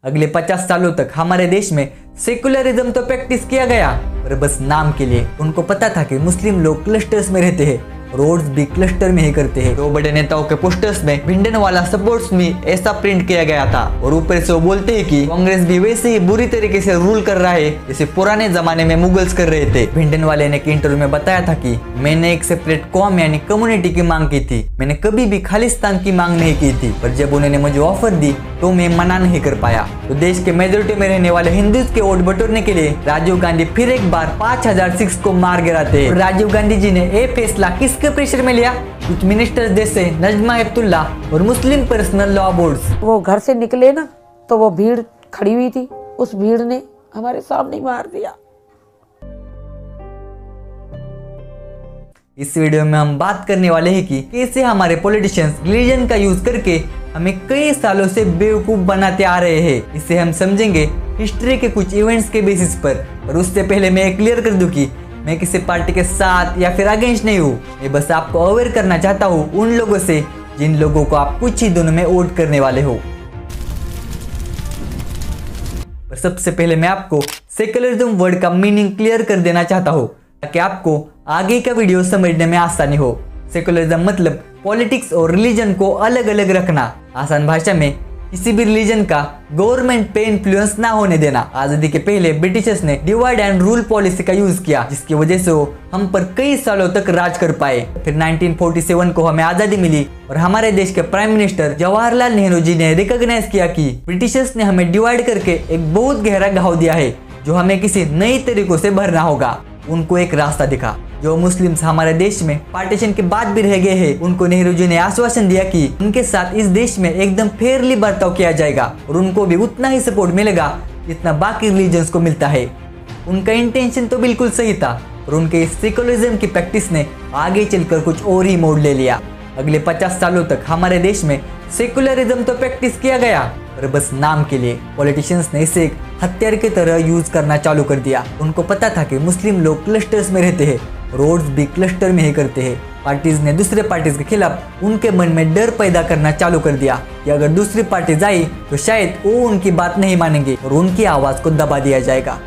अगले 50 सालों तक हमारे देश में सेकुलरिज्म तो प्रैक्टिस किया गया, पर बस नाम के लिए। उनको पता था कि मुस्लिम लोग क्लस्टर्स में रहते हैं, रोड्स भी क्लस्टर में ही करते हैं। दो बड़े नेताओं के पोस्टर्स में भिंडरवाला सपोर्ट्स मी ऐसा प्रिंट किया गया था, और ऊपर से वो बोलते हैं कि कांग्रेस भी वैसे ही बुरी तरीके से रूल कर रहा है जैसे पुराने जमाने में मुगल्स कर रहे थे। भिंडरवाले ने एक इंटरव्यू में बताया था कि मैंने एक सेपरेट कौम यानी कम्युनिटी की मांग की थी, मैंने कभी भी खालिस्तान की मांग नहीं की थी, पर जब उन्होंने मुझे ऑफर दी तो मैं मना नहीं कर पाया। तो देश के मेजोरिटी में रहने वाले हिंदुओं के वोट बटोरने के लिए राजीव गांधी फिर एक बार 5000 सिक्स को मार गिराते हैं। राजीव गांधी जी ने ये फैसला किसके प्रेशर में लिया? कुछ मिनिस्टर्स जैसे नजमा हेपतुल्ला और मुस्लिम पर्सनल लॉ बोर्ड्स। वो घर से निकले ना तो वो भीड़ खड़ी हुई थी, उस भीड़ ने हमारे सामने मार दिया। इस वीडियो में हम बात करने वाले हैं कि कैसे हमारे पॉलिटिशियंस रिलीजन का यूज करके हमें कई सालों से बेवकूफ बनाते आ रहे हैं। इसे हम समझेंगे हिस्ट्री के कुछ इवेंट्स के बेसिस पर। और उससे पहले मैं क्लियर कर दूं कि मैं किसी पार्टी के साथ या फिर अगेंस्ट नहीं हूँ, मैं बस आपको अवेयर करना चाहता हूँ उन लोगों से जिन लोगों को आप कुछ ही दिनों में वोट करने वाले हो। पर सबसे पहले मैं आपको सेकुलरिज्म वर्ड का मीनिंग क्लियर कर देना चाहता हूँ ताकि आपको आगे का वीडियो समझने में आसानी हो। सेकुलरिज्म मतलब पॉलिटिक्स और रिलीजन को अलग अलग रखना। आसान भाषा में किसी भी रिलीजन का गवर्नमेंट पे इन्फ्लुएंस ना होने देना। आजादी के पहले ब्रिटिशर्स ने डिवाइड एंड रूल पॉलिसी का यूज किया, जिसकी वजह से वो हम पर कई सालों तक राज कर पाए। फिर 1947 को हमें आजादी मिली और हमारे देश के प्राइम मिनिस्टर जवाहरलाल नेहरू जी ने रिकॉग्नाइज किया कि ब्रिटिशर्स ने हमें डिवाइड करके एक बहुत गहरा घाव दिया है जो हमें किसी नई तरीकों से भरना होगा। उनको एक रास्ता दिखा। जो मुस्लिम्स हमारे देश में पार्टीशन के बाद भी रह गए हैं, उनको नेहरू जी ने आश्वासन दिया कि उनके साथ इस देश में एकदम फेयरली बर्ताव किया जाएगा और उनको भी उतना ही सपोर्ट मिलेगा जितना बाकी रिलीजन्स को मिलता है। उनका इंटेंशन तो बिल्कुल सही था और उनके सेकुलरिज्म की प्रैक्टिस ने आगे चलकर कुछ और ही मोड़ ले लिया। अगले 50 सालों तक हमारे देश में सेकुलरिज्म तो प्रैक्टिस किया गया, पर बस नाम के लिए। पॉलिटिशियंस ने इसे एक हथियार की तरह यूज करना चालू कर दिया। उनको पता था कि मुस्लिम लोग क्लस्टर्स में रहते हैं, रोड्स भी क्लस्टर में ही करते हैं। पार्टीज ने दूसरे पार्टीज के खिलाफ उनके मन में डर पैदा करना चालू कर दिया कि अगर दूसरी पार्टीज आई तो शायद वो उनकी बात नहीं मानेंगे और उनकी आवाज को दबा दिया जाएगा।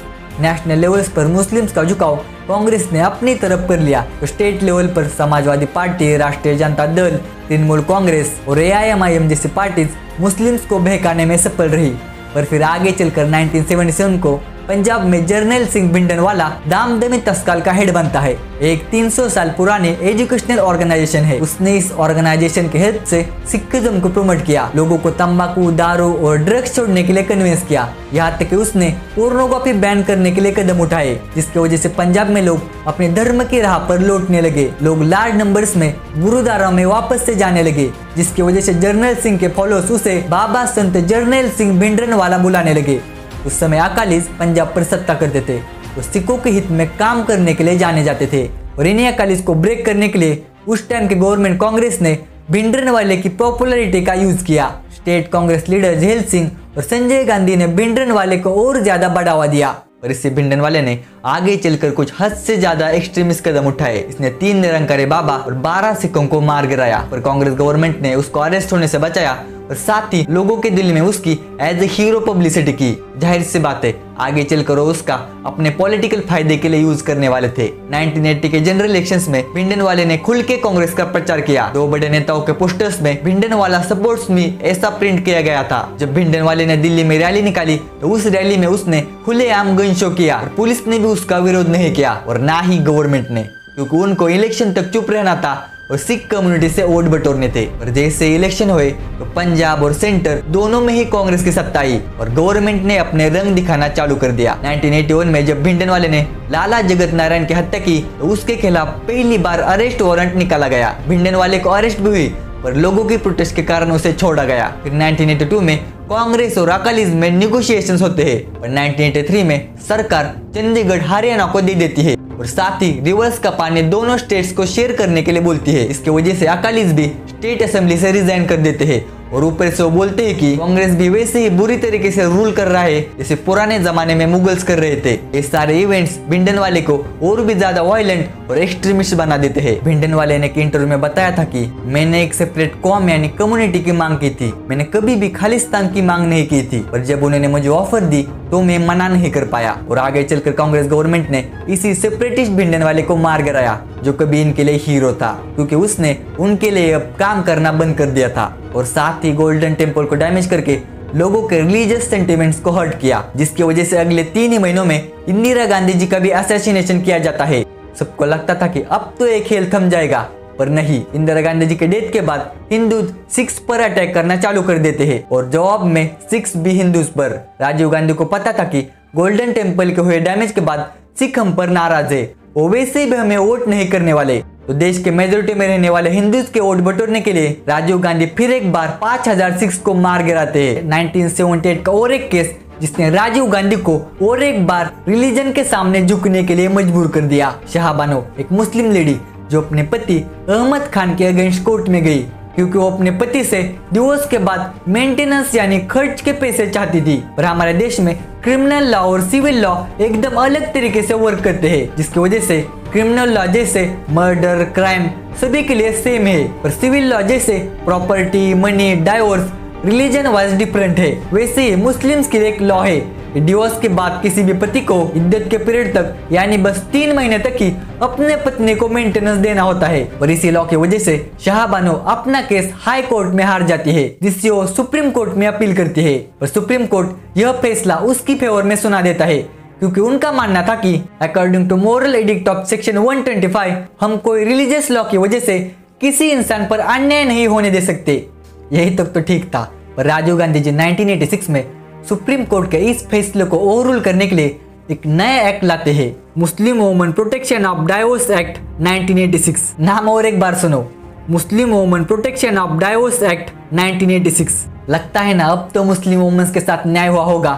नेशनल लेवल्स पर मुस्लिम्स का झुकाव कांग्रेस ने अपनी तरफ कर लिया, तो स्टेट लेवल पर समाजवादी पार्टी, राष्ट्रीय जनता दल, तृणमूल कांग्रेस और AIMIM जैसी पार्टीज मुस्लिम्स को बहकाने में सफल रही। पर फिर आगे चलकर 1977 को पंजाब में जर्नैल सिंह भिंडरवाला दामदमी तस्काल का हेड बनता है। एक 300 साल पुराने एजुकेशनल ऑर्गेनाइजेशन है। उसने इस ऑर्गेनाइजेशन के हेल्प से सिखिज्म को प्रमोट किया, लोगों को तंबाकू, दारू और ड्रग्स छोड़ने के लिए कन्विंस किया। यहाँ तक कि उसने पोर्नोग्राफी बैन करने के लिए कदम उठाए, जिसकी वजह से पंजाब में लोग अपने धर्म की राह पर लौटने लगे। लोग लार्ज नंबर्स में गुरुद्वारा में वापस से जाने लगे, जिसकी वजह से जर्नैल सिंह के फॉलोअर्स उसे बाबा संत जर्नैल सिंह भिंडरवाला बुलाने लगे। उस समय अकालीज पंजाब पर सत्ता करते थे, तो सिखों के हित में काम करने के लिए जाने जाते थे। और इन्हीं अकालीज को ब्रेक करने के लिए उस टाइम की गवर्नमेंट कांग्रेस ने भिंडरवाले की पॉपुलैरिटी का यूज किया। स्टेट कांग्रेस लीडर झेल सिंह और संजय गांधी ने भिंडरवाले को और ज्यादा बढ़ावा दिया। और इससे भिंडरवाले ने आगे चलकर कुछ हद से ज्यादा एक्सट्रीमिस्ट कदम उठाए। इसने 3 निरंकारी बाबा और 12 सिखों को मार गिराया, पर कांग्रेस गवर्नमेंट ने उसको अरेस्ट होने से बचाया और साथ ही लोगों के दिल में उसकी एज ए हीरो पब्लिसिटी की। जाहिर सी बात है, आगे चलकर वो उसका अपने पॉलिटिकल फायदे के लिए यूज करने वाले थे। 1980 के जनरल इलेक्शंस में भिंडरवाले ने खुल के कांग्रेस का प्रचार किया। 2 बड़े नेताओं के पोस्टर्स में भिंडरवाला सपोर्ट्स मी ऐसा प्रिंट किया गया था। जब भिंडरवाले ने दिल्ली में रैली निकाली तो उस रैली में उसने खुलेआम गन शो किया और पुलिस ने भी उसका विरोध नहीं किया और ना ही गवर्नमेंट ने, क्योंकि उनको इलेक्शन तक चुप रहना था और सिख कम्युनिटी से वोट बटोरने थे। और जैसे इलेक्शन हुए तो पंजाब और सेंटर दोनों में ही कांग्रेस की सत्ता आई और गवर्नमेंट ने अपने रंग दिखाना चालू कर दिया। 1981 में जब भिंडरवाले ने लाला जगत नारायण की हत्या की तो उसके खिलाफ पहली बार अरेस्ट वारंट निकाला गया। भिंडरवाले को अरेस्ट भी हुई, पर लोगों की प्रोटेस्ट के कारण उसे छोड़ा गया। फिर 1982 में कांग्रेस और अकालीज में निगोशिएशंस होते हैं, पर 1983 में सरकार चंडीगढ़ हरियाणा को दे देती है और साथ ही रिवर्स का पानी दोनों स्टेट्स को शेयर करने के लिए बोलती है। इसकी वजह से अकालीज भी स्टेट असेंबली से रिजाइन कर देते हैं और ऊपर से वो बोलते हैं कि कांग्रेस भी वैसे ही बुरी तरीके से रूल कर रहा है जैसे पुराने जमाने में मुगल्स कर रहे थे। ये सारे इवेंट्स भिंडरवाले को और भी ज्यादा वायलेंट और एक्सट्रीमिस्ट बना देते हैं। भिंडरवाले ने एक इंटरव्यू में बताया था कि मैंने एक सेपरेट कौम यानी कम्युनिटी की मांग की थी, मैंने कभी भी खालिस्तान की मांग नहीं की थी, पर जब उन्होंने मुझे ऑफर दी तो मैं मना नहीं कर पाया। और आगे चलकर कांग्रेस गवर्नमेंट ने इसी सेपरेटिस्ट भिंडरवाले को मार गिराया जो कभी इनके लिए हीरो था, क्योंकि उसने उनके लिए अब काम करना बंद कर दिया था और साथ ही गोल्डन टेम्पल को डैमेज करके लोगों के रिलीजियस सेंटिमेंट्स को हर्ट किया, जिसकी वजह से अगले 3 ही महीनों में इंदिरा गांधी जी का भी असैसिनेशन किया जाता है। सबको लगता था कि अब तो एक खेल थम जाएगा, पर नहीं। इंदिरा गांधी जी के डेथ के बाद हिंदू सिख्स पर अटैक करना चालू कर देते हैं और जवाब में सिख्स भी हिंदूज पर। राजीव गांधी को पता था कि गोल्डन टेम्पल के हुए डैमेज के बाद सिख हम पर नाराज है, वो वैसे भी हमें वोट नहीं करने वाले। तो देश के मेजोरिटी में रहने वाले हिंदूज के वोट बटोरने के लिए राजीव गांधी फिर एक बार 5000 सिख्स को मार गिराते हैं। 1978 का और एक केस जिसने राजीव गांधी को और एक बार रिलीजन के सामने झुकने के लिए मजबूर कर दिया। शाहबानो एक मुस्लिम लेडी जो अपने पति अहमद खान के अगेंस्ट कोर्ट में गई क्योंकि वो अपने पति से डिवोर्स के बाद मेंटेनेंस यानी खर्च के पैसे चाहती थी। पर हमारे देश में क्रिमिनल लॉ और सिविल लॉ एकदम अलग तरीके से वर्क करते हैं, जिसकी वजह से क्रिमिनल लॉ जैसे मर्डर क्राइम सभी के लिए सेम है, पर सिविल लॉ जैसे property money divorce religion wise different है। वैसे ही मुस्लिम्स के लिए एक लॉ है, डिवोर्स के बाद किसी भी पति को इद्दत के पीरियड तक यानी बस 3 महीने तक ही अपने पत्नी को मेंटेनेंस देना होता है। और इसी लॉ की वजह से शाहबानो अपना केस हाई कोर्ट में हार जाती है, जिससे वो सुप्रीम कोर्ट में अपील करती है। और सुप्रीम कोर्ट यह फैसला उसकी फेवर में सुना देता है, क्योंकि उनका मानना था कि according to moral edict of section 125 हम कोई रिलीजियस लॉ की वजह से किसी इंसान पर अन्याय नहीं होने दे सकते। यही तक तो ठीक था, पर राजीव गांधी जी 1986 में सुप्रीम कोर्ट के इस फैसले को ओवररूल करने के लिए एक नया एक्ट लाते हैं, Muslim women protection of divorce act 1986। नाम और एक बार सुनो, Muslim women protection of divorce act 1986। लगता है ना अब तो मुस्लिम वुमेन्स के साथ न्याय हुआ होगा,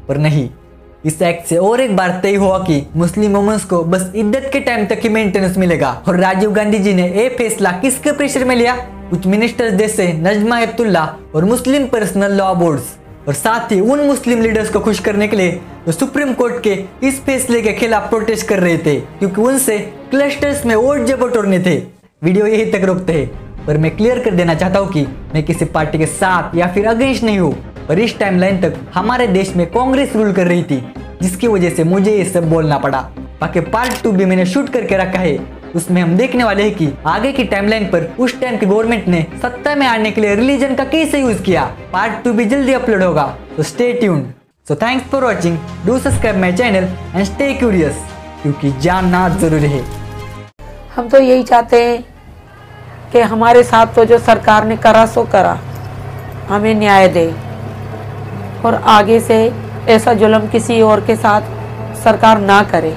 पर नहीं। इस एक्ट से और एक बार तय हुआ कि मुस्लिम वुमेन्स को बस इद्दत के टाइम तक ही मेंटेनेंस मिलेगा। और राजीव गांधी जी ने यह फैसला किसके प्रेशर में लिया? कुछ मिनिस्टर्स जैसे नजमा हेपतुल्ला और मुस्लिम पर्सनल लॉ बोर्ड्स, और साथ ही उन मुस्लिम लीडर्स को खुश करने के लिए जो सुप्रीम कोर्ट के इस फैसले के खिलाफ प्रोटेस्ट कर रहे थे, क्योंकि उनसे क्लस्टर्स में वोट जब बटोरने थे। वीडियो यही तक रोकते हैं, पर मैं क्लियर कर देना चाहता हूँ कि मैं किसी पार्टी के साथ या फिर अगेंस्ट नहीं हूँ, पर इस टाइमलाइन तक हमारे देश में कांग्रेस रूल कर रही थी, जिसकी वजह से मुझे ये सब बोलना पड़ा। बाकी पार्ट 2 भी मैंने शूट करके रखा है, उसमें हम देखने वाले हैं कि आगे की टाइमलाइन पर उस टाइम की गवर्नमेंट ने सत्ता में आने के लिए रिलीजन का कैसे यूज किया। पार्ट 2 भी जल्दी अपलोड होगा, तो stay tuned. So thanks for watching, do subscribe my channel and stay curious, क्योंकि जानना जरूरी है। हम तो यही चाहते हैं कि हमारे साथ तो जो सरकार ने करा सो करा, हमें न्याय दे और आगे से ऐसा जुल्म किसी और के साथ सरकार ना करे।